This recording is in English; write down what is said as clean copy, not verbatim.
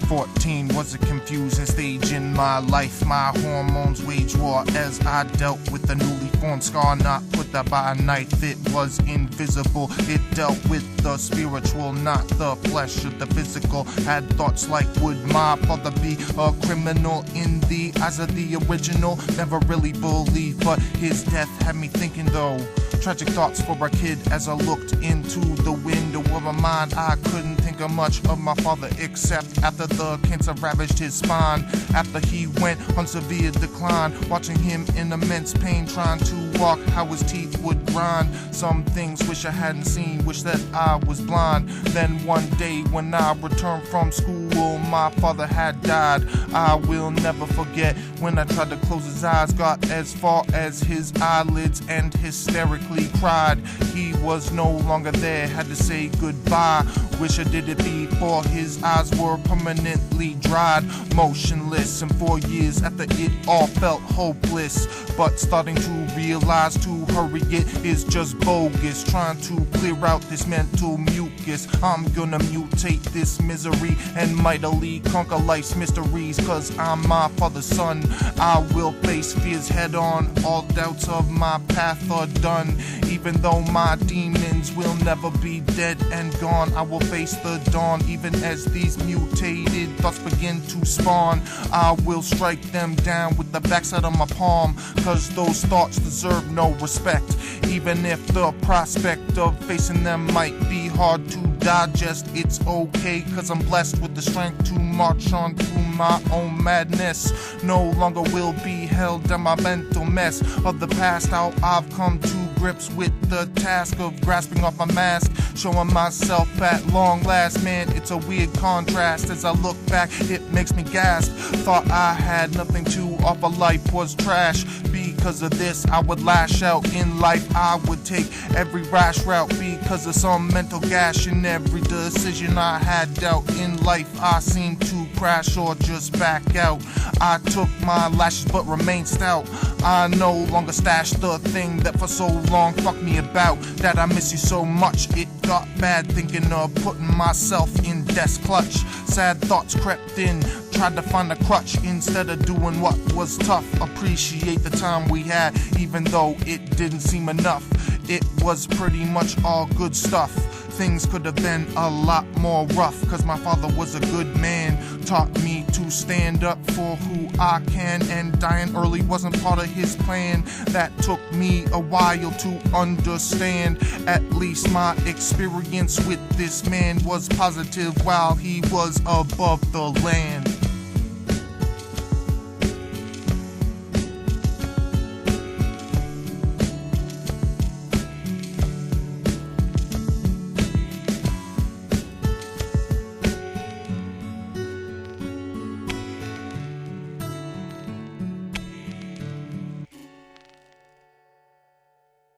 14 was a confusing stage in my life. My hormones waged war as I dealt with a newly formed scar, not put that by a knife. It was invisible. It dealt with the spiritual, not the flesh or the physical. Had thoughts like, would my father be a criminal in the eyes of the original? Never really believed, but his death had me thinking though. Tragic thoughts for a kid as I looked into the window of my mind. I couldn't think of much of my father except after the cancer ravaged his spine. After he went on severe decline, watching him in immense pain, trying to walk, how his teeth would grind. Some things wish I hadn't seen, wish that I was blind. Then one day when I returned from school, my father had died. I will never forget when I tried to close his eyes, got as far as his eyelids and hysterically cried. He was no longer there, had to say goodbye. Wish I did it before his eyes were permanently dried, motionless. And 4 years after it all felt hopeless, but starting to realize to hurry it is just bogus. Trying to clear out this mental mucus, I'm gonna mutate this misery and mightily conquer life's mysteries, cause I'm my father's son. I will face fears head on, all doubts of my path are done. Even though my demons will never be dead and gone, I will face the dawn. Even as these mutated thoughts begin to spawn, I will strike them down with the backside of my palm, cause those thoughts deserve no respect. Even if the prospect of facing them might be hard to digest, it's okay, cause I'm blessed with the strength to march on through my own madness. No longer will be held down my mental mess of the past. How I've come to grips with the task of grasping off my mask, showing myself at long last. Man, it's a weird contrast. As I look back, it makes me gasp. Thought I had nothing to offer, life was trash. Because of this, I would lash out in life. I would take every rash route because of some mental gash. In every decision I had doubt in life, I seemed to crash or just back out. I took my lashes but remained stout. I no longer stash the thing that for so long fucked me about. That I miss you so much, it got bad thinking of putting myself in death's clutch. Sad thoughts crept in, tried to find a crutch instead of doing what was tough. Appreciate the time we had, even though it didn't seem enough. It was pretty much all good stuff. Things could have been a lot more rough, cause my father was a good man. Taught me to stand up for who I can, and dying early wasn't part of his plan. That took me a while to understand. At least my experience with this man was positive while he was above the land.